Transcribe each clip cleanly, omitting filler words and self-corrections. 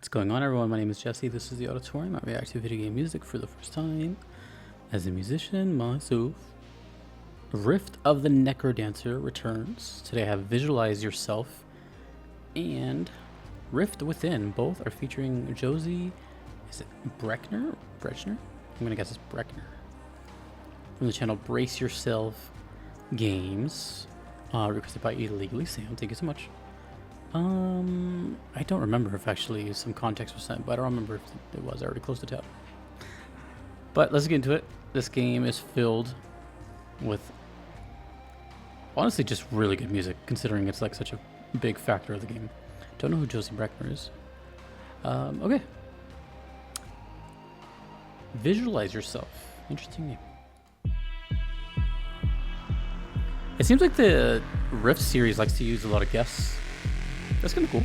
What's going on, everyone? My name is Jesse. This is the Auditorium. I react to video game music for the first time as a musician myself. Rift of the NecroDancer returns. Today I have Visualize Yourself and Rift Within. Both are featuring Josie, is it Brechner? I'm gonna guess it's Brechner. From the channel Brace Yourself Games. Requested by Illegally Sam. Thank you so much. I don't remember if actually some context was sent, but I don't remember if it was. I already closed the tab. But let's get into it. This game is filled with honestly just really good music, considering it's like such a big factor of the game. Don't know who Josie Brechner is. Okay. Visualize Yourself. Interesting name. It seems like the Rift series likes to use a lot of guests. That's kind of cool.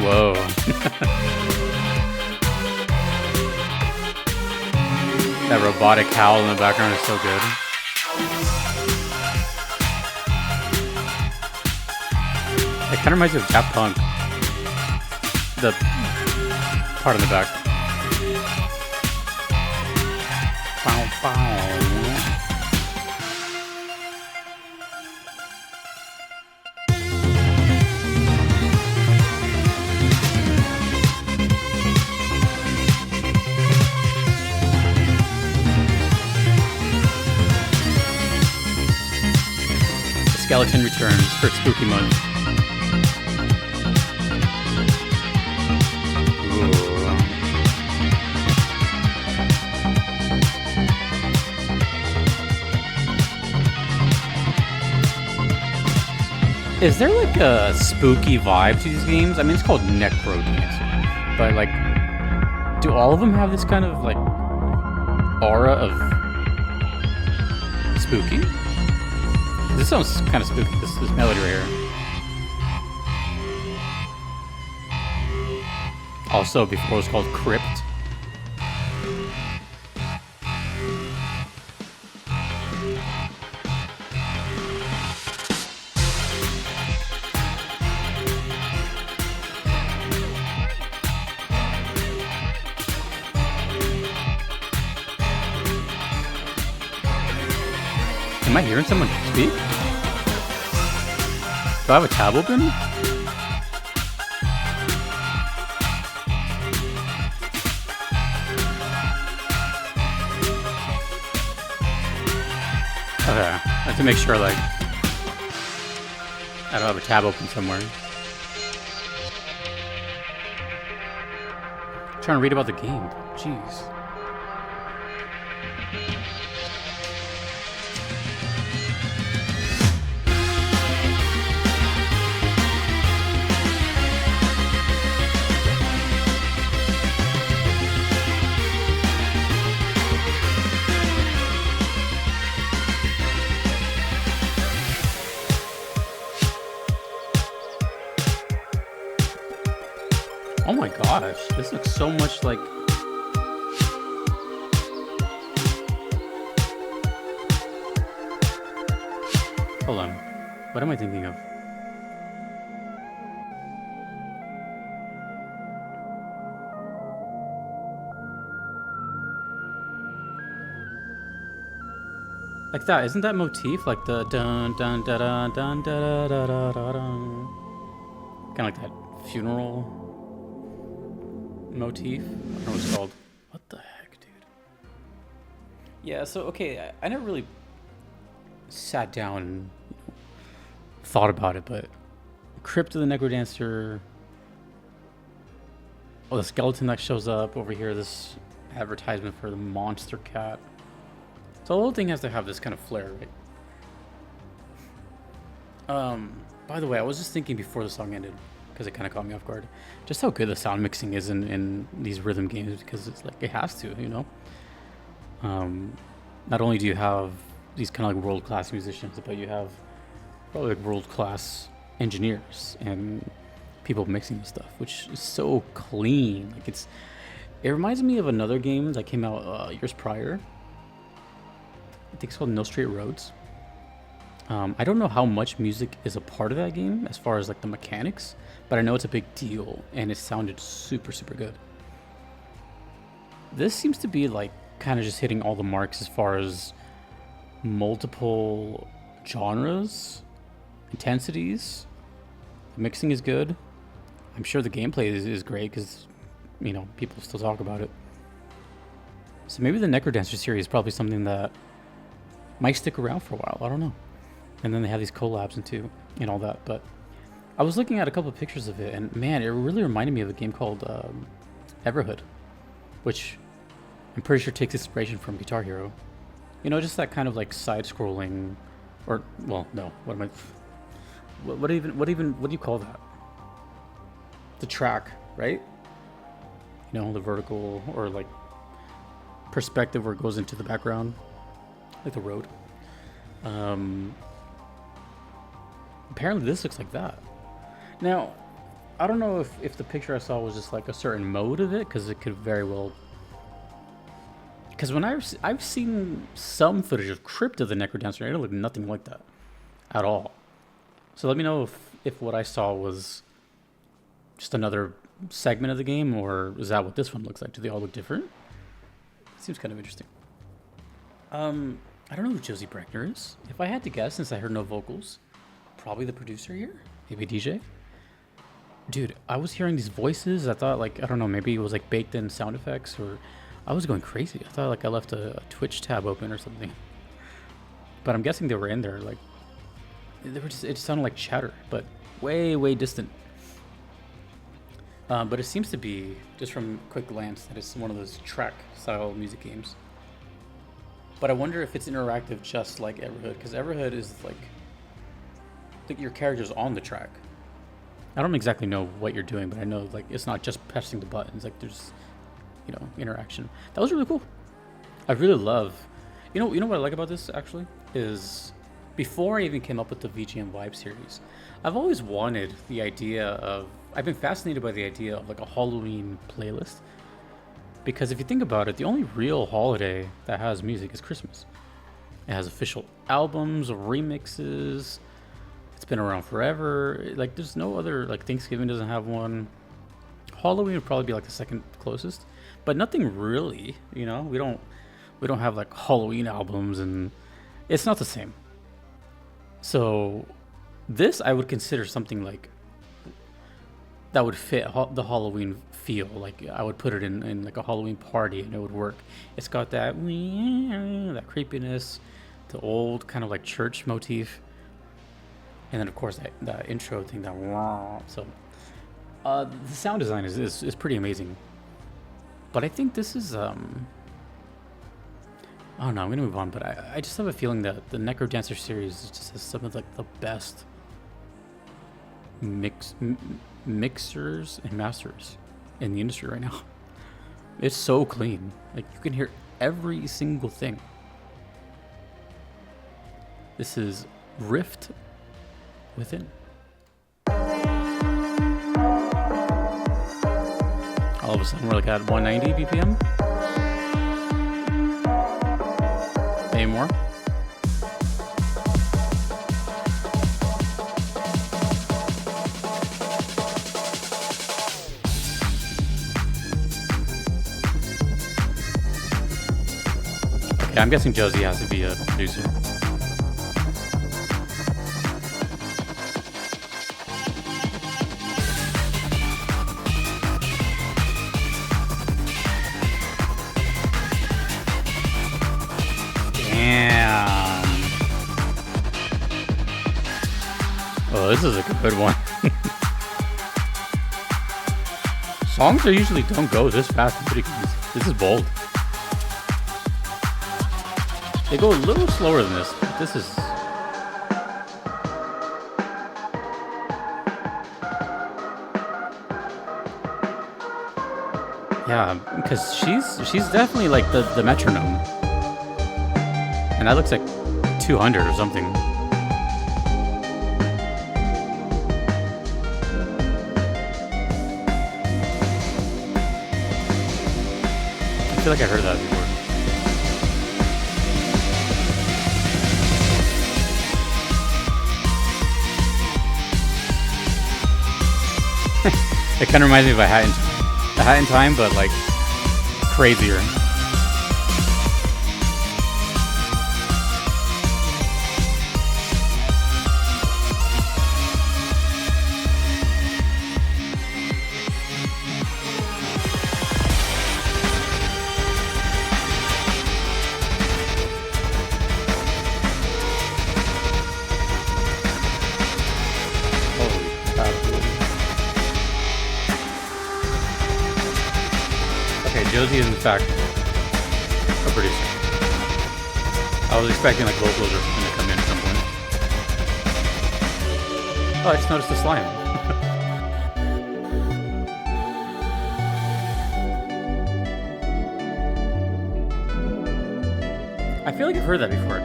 Whoa. That robotic howl in the background is so good. It kind of reminds me of Daft Punk. The part in the back. Bow, bow. Skeleton returns for spooky month. Ooh. Is there like a spooky vibe to these games? I mean, it's called NecroDancer, but like, do all of them have this kind of like aura of spooky? This sounds kind of spooky, this melody right here. Also, before it was called Crypt. Am I hearing someone speak? Do I have a tab open? Okay, I have to make sure like I don't have a tab open somewhere. I'm trying to read about the game. Jeez. Oh my gosh, this looks so much like... Hold on, what am I thinking of? Like that, isn't that motif? Like the dun dun da dun dun da da da da dun. Kind of like that funeral motif. I don't know what it's called. What the heck, dude? Yeah, so okay, I never really sat down and thought about it, but Crypt of the NecroDancer. Oh, the skeleton that shows up over here, this advertisement for the monster cat. So the whole thing has to have this kind of flair, right? By the way, I was just thinking before the song ended, because it kind of caught me off guard, just how good the sound mixing is in these rhythm games, because it's like it has to, you know. not only do you have these kind of like world-class musicians, but you have probably like world-class engineers and people mixing the stuff, which is so clean. Like it reminds me of another game that came out years prior. I think it's called No Straight Roads. I don't know how much music is a part of that game as far as like the mechanics, but I know it's a big deal and it sounded super, super good. This seems to be like kind of just hitting all the marks as far as multiple genres, intensities. The mixing is good. I'm sure the gameplay is great because, you know, people still talk about it. So maybe the NecroDancer series is probably something that might stick around for a while. I don't know. And then they have these collabs and all that. But I was looking at a couple of pictures of it, and man, it really reminded me of a game called Everhood, which I'm pretty sure takes inspiration from Guitar Hero. You know, just that kind of like side-scrolling, or well, no, what am I? What do you call that? The track, right? You know, the vertical or like perspective where it goes into the background, like the road. Apparently this looks like that. Now, I don't know if the picture I saw was just like a certain mode of it, because it could very well. Because when I've seen some footage of Crypt of the NecroDancer, and it looked nothing like that at all. So let me know if what I saw was just another segment of the game, or is that what this one looks like? Do they all look different? Seems kind of interesting. I don't know who Josie Breckner is. If I had to guess, since I heard no vocals, probably the producer here, maybe DJ. Dude, I was hearing these voices. I thought like, I don't know, maybe it was like baked in sound effects, or I was going crazy. I thought like I left a Twitch tab open or something. But I'm guessing they were in there. Like, they were just, it sounded like chatter, but way, way distant. But it seems to be, just from quick glance, that it's one of those track style music games. But I wonder if it's interactive just like Everhood, because Everhood is like your character's on the track. I don't exactly know what you're doing, but I know like it's not just pressing the buttons. Like there's, you know, interaction. That was really cool. I really love, you know what I like about this actually is, before I even came up with the VGM Vibe series, I've always wanted the idea of, I've been fascinated by the idea of like a Halloween playlist. Because if you think about it, the only real holiday that has music is Christmas. It has official albums, remixes. It's been around forever. Like there's no other, like Thanksgiving doesn't have one. Halloween would probably be like the second closest, but nothing really, you know, we don't have like Halloween albums, and it's not the same. So this I would consider something like that would fit the Halloween feel. Like I would put it in like a Halloween party and it would work. It's got that creepiness, the old kind of like church motif, and then of course that intro thing, that so the sound design is pretty amazing. But I think this is I don't know, I'm gonna move on, but I just have a feeling that the NecroDancer series just has some of like the best mixers and masters in the industry right now. It's so clean. Like you can hear every single thing. This is Rift Within. All of a sudden we're like at 190 BPM. Maybe more. Okay, I'm guessing Josie has to be a producer. Oh, this is a good one. Songs usually don't go this fast in video games. This is bold. They go a little slower than this, but this is... Yeah, because she's definitely like the metronome. And that looks like 200 or something. I feel like I heard that before. It kind of reminds me of a Hat in Time, but like crazier. Josie is in fact a producer. I was expecting like vocals are going to come in at some point. Oh, I just noticed the slime. I feel like I've heard that before.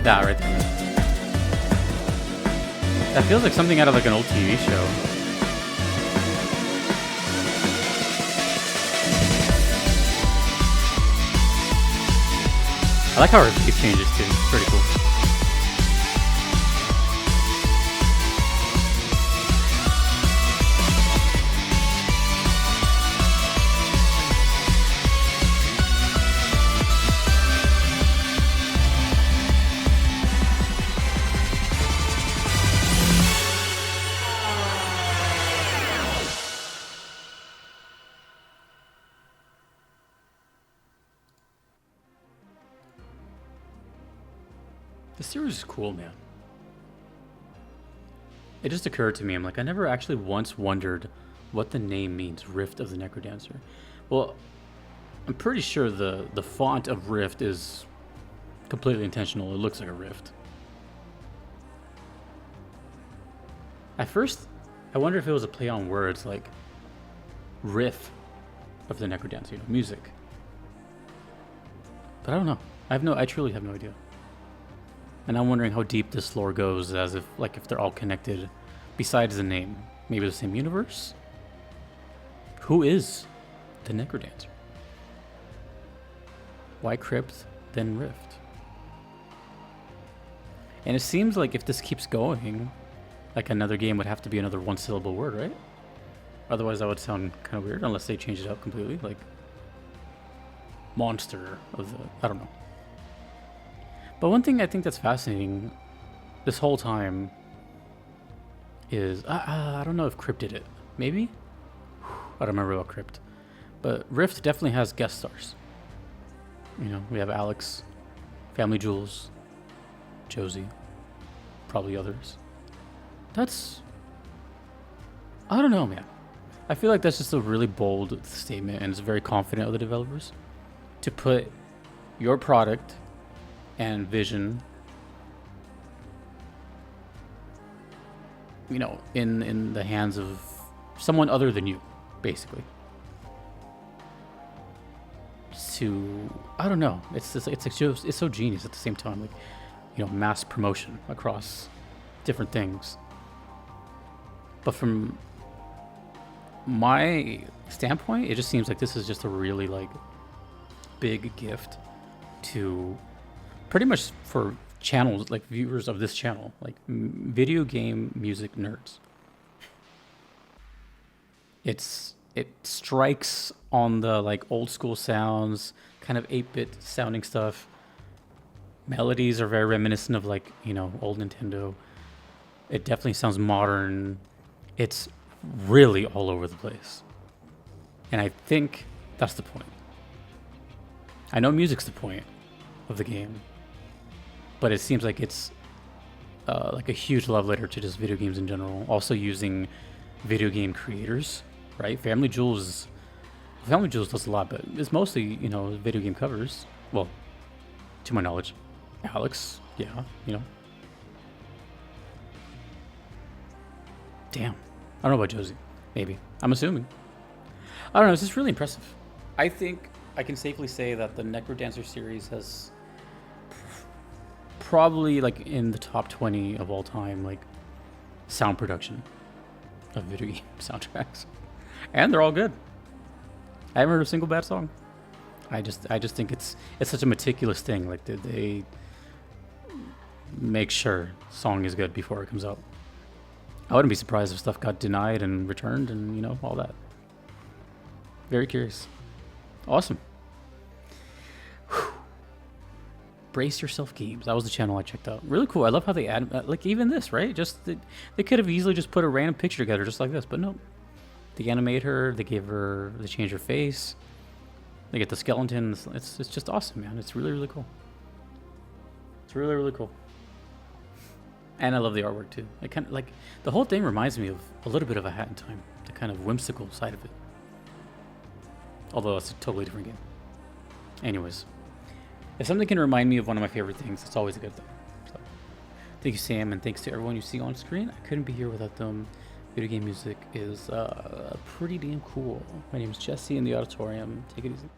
That right there. That feels like something out of like an old TV show. I like how her face changes too. It's pretty cool. The series is cool, man. It just occurred to me, I'm like, I never actually once wondered what the name means, Rift of the NecroDancer. Well, I'm pretty sure the font of Rift is completely intentional. It looks like a rift. At first, I wonder if it was a play on words like riff of the NecroDancer, music. But I don't know. I truly have no idea. And I'm wondering how deep this lore goes, as if they're all connected, besides the name. Maybe the same universe? Who is the NecroDancer? Why Crypt, then Rift? And it seems like if this keeps going, like another game would have to be another one-syllable word, right? Otherwise that would sound kind of weird, unless they change it up completely, like monster of the... I don't know. But one thing I think that's fascinating this whole time is... I don't know if Crypt did it. Maybe? I don't remember about Crypt. But Rift definitely has guest stars. You know, we have Alex, Family Jewels, Josie, probably others. That's... I don't know, man. I feel like that's just a really bold statement, and it's very confident of the developers to put your product and vision, you know, in the hands of someone other than you, basically. To, I don't know, it's so genius at the same time, like, you know, mass promotion across different things. But from my standpoint, it just seems like this is just a really like big gift to pretty much for channels, like viewers of this channel, like video game music nerds. It strikes on the like old school sounds, kind of 8-bit sounding stuff. Melodies are very reminiscent of like, you know, old Nintendo. It definitely sounds modern. It's really all over the place. And I think that's the point. I know music's the point of the game, but it seems like it's like a huge love letter to just video games in general. Also using video game creators, right? Family Jewels does a lot, but it's mostly, you know, video game covers. Well, to my knowledge. Alex, yeah, you know. Damn. I don't know about Josie. Maybe. I'm assuming. I don't know. It's just really impressive. I think I can safely say that the NecroDancer series has probably like in the top 20 of all time, like sound production of video game soundtracks, and they're all good. I haven't heard a single bad song. I just think it's such a meticulous thing. Like they make sure song is good before it comes out. I wouldn't be surprised if stuff got denied and returned and, you know, all that. Very curious. Awesome. Whew. Brace Yourself Games. That was the channel I checked out. Really cool. I love how they add, like, even this, right? Just they could have easily just put a random picture together just like this, but no. They animate her. They change her face. They get the skeleton. It's just awesome, man. It's really, really cool. It's really, really cool. And I love the artwork too. I kind of like the whole thing reminds me of a little bit of A Hat in Time, the kind of whimsical side of it. Although it's a totally different game. Anyways, if something can remind me of one of my favorite things, it's always a good thing. So, thank you, Sam, and thanks to everyone you see on screen. I couldn't be here without them. Video game music is pretty damn cool. My name is Jesse in the auditorium. Take it easy.